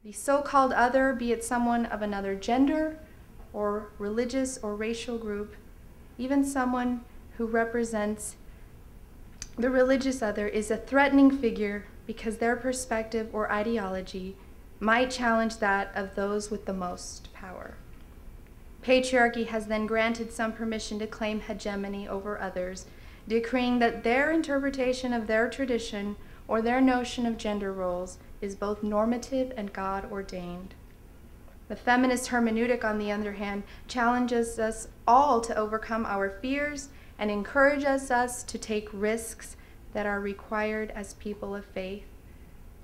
The so-called other, be it someone of another gender or religious or racial group, even someone who represents the religious other, is a threatening figure because their perspective or ideology might challenge that of those with the most power. Patriarchy has then granted some permission to claim hegemony over others, decreeing that their interpretation of their tradition or their notion of gender roles is both normative and God-ordained. The feminist hermeneutic, on the other hand, challenges us all to overcome our fears and encourages us to take risks that are required as people of faith.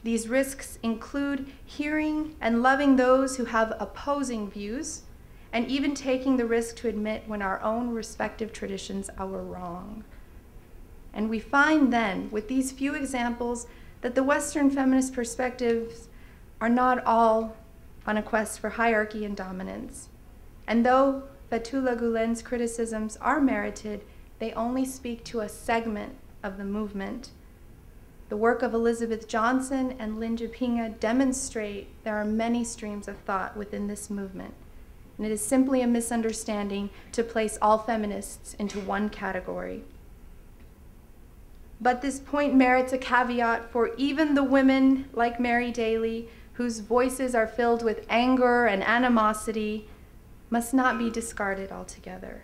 These risks include hearing and loving those who have opposing views, and even taking the risk to admit when our own respective traditions are wrong. And we find then, with these few examples, that the Western feminist perspectives are not all on a quest for hierarchy and dominance. And though Fethullah Gulen's criticisms are merited, they only speak to a segment of the movement. The work of Elizabeth Johnson and Linda Pinga demonstrate there are many streams of thought within this movement, and it is simply a misunderstanding to place all feminists into one category. But this point merits a caveat, for even the women like Mary Daly, whose voices are filled with anger and animosity, must not be discarded altogether.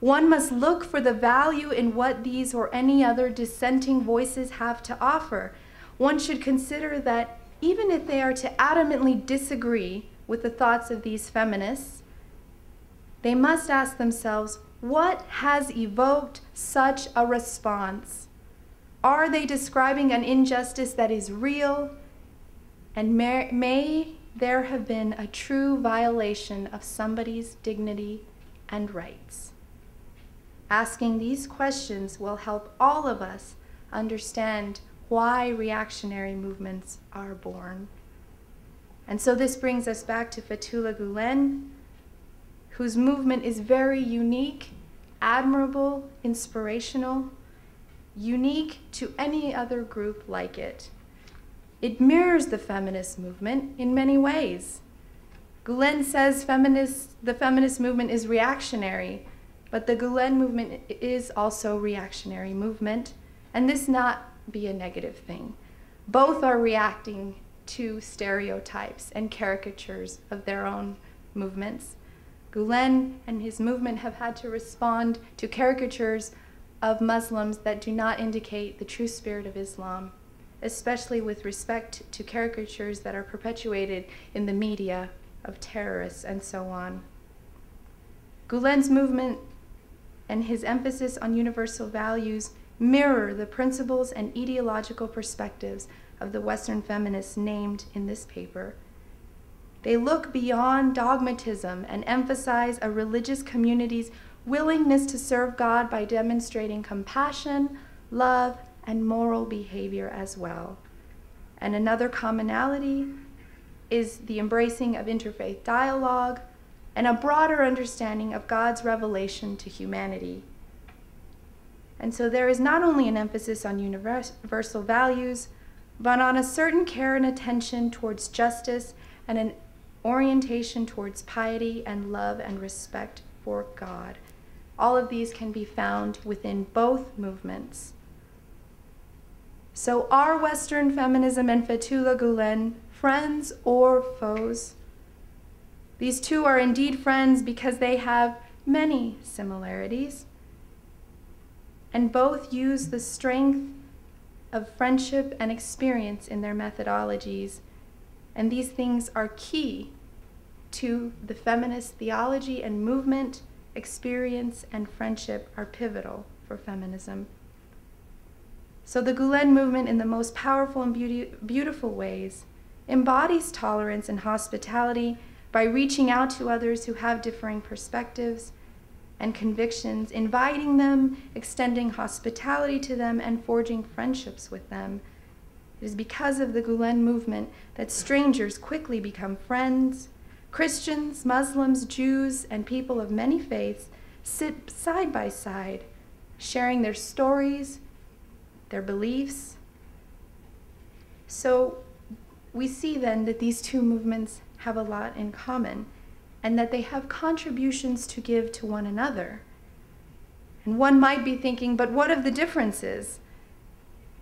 One must look for the value in what these or any other dissenting voices have to offer. One should consider that even if they are to adamantly disagree with the thoughts of these feminists, they must ask themselves, what has evoked such a response? Are they describing an injustice that is real? And may there have been a true violation of somebody's dignity and rights? Asking these questions will help all of us understand why reactionary movements are born. And so this brings us back to Fethullah Gulen, whose movement is very unique, admirable, inspirational, unique to any other group like it. It mirrors the feminist movement in many ways. Gulen says the feminist movement is reactionary, but the Gulen movement is also a reactionary movement, and this not be a negative thing. Both are reacting to stereotypes and caricatures of their own movements. Gulen and his movement have had to respond to caricatures of Muslims that do not indicate the true spirit of Islam, especially with respect to caricatures that are perpetuated in the media of terrorists and so on. Gulen's movement and his emphasis on universal values mirror the principles and ideological perspectives of the Western feminists named in this paper. They look beyond dogmatism and emphasize a religious community's willingness to serve God by demonstrating compassion, love, and moral behavior as well. And another commonality is the embracing of interfaith dialogue and a broader understanding of God's revelation to humanity. And so there is not only an emphasis on universal values, but on a certain care and attention towards justice and an orientation towards piety and love and respect for God. All of these can be found within both movements. So are Western feminism and Fethullah Gulen friends or foes? These two are indeed friends because they have many similarities, and both use the strength of friendship and experience in their methodologies, and these things are key to the feminist theology and movement. Experience and friendship are pivotal for feminism. So the Gulen movement, in the most powerful and beautiful ways, embodies tolerance and hospitality by reaching out to others who have differing perspectives and convictions, inviting them, extending hospitality to them, and forging friendships with them. It is because of the Gulen movement that strangers quickly become friends. Christians, Muslims, Jews, and people of many faiths sit side by side, sharing their stories, their beliefs. So we see then that these two movements have a lot in common and that they have contributions to give to one another. And one might be thinking, but what of the differences?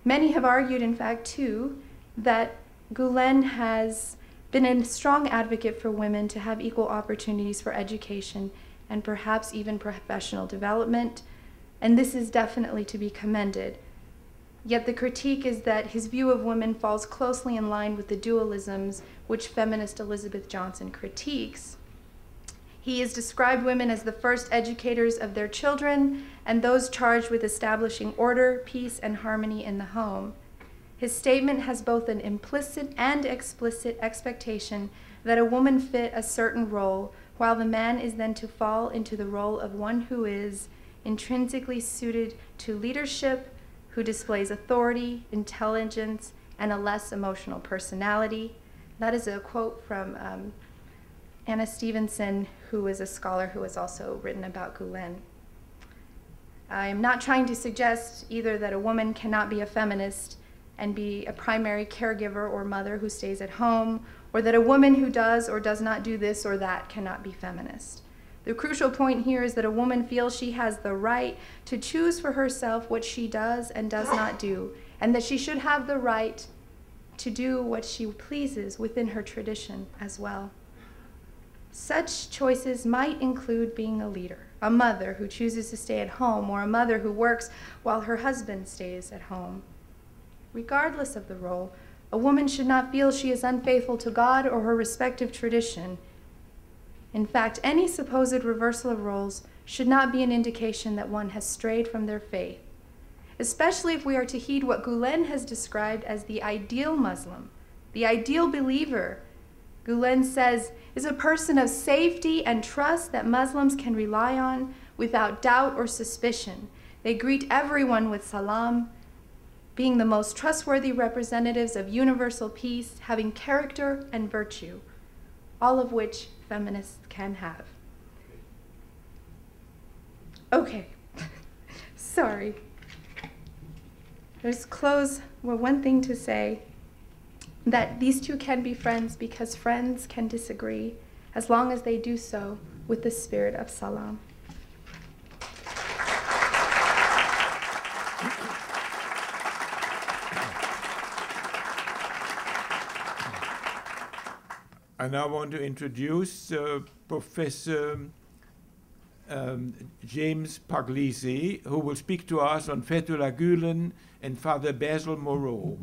Many have argued, in fact, too, that Gulen has been a strong advocate for women to have equal opportunities for education and perhaps even professional development, and this is definitely to be commended. Yet the critique is that his view of women falls closely in line with the dualisms which feminist Elizabeth Johnson critiques. He has described women as the first educators of their children and those charged with establishing order, peace, and harmony in the home. His statement has both an implicit and explicit expectation that a woman fit a certain role, while the man is then to fall into the role of one who is intrinsically suited to leadership, who displays authority, intelligence, and a less emotional personality. That is a quote from Anna Stevenson, who is a scholar who has also written about Gulen. I am not trying to suggest either that a woman cannot be a feminist and be a primary caregiver or mother who stays at home, or that a woman who does or does not do this or that cannot be feminist. The crucial point here is that a woman feels she has the right to choose for herself what she does and does not do, and that she should have the right to do what she pleases within her tradition as well. Such choices might include being a leader, a mother who chooses to stay at home, or a mother who works while her husband stays at home. Regardless of the role, a woman should not feel she is unfaithful to God or her respective tradition. In fact, any supposed reversal of roles should not be an indication that one has strayed from their faith, especially if we are to heed what Gulen has described as the ideal Muslim, the ideal believer. Gulen says, is a person of safety and trust that Muslims can rely on without doubt or suspicion. They greet everyone with salam, being the most trustworthy representatives of universal peace, having character and virtue, all of which feminists can have. Okay, sorry. There's one thing to say, that these two can be friends because friends can disagree as long as they do so with the spirit of salam. I now want to introduce Professor James Puglisi, who will speak to us on Fethullah Gulen and Father Basil Moreau.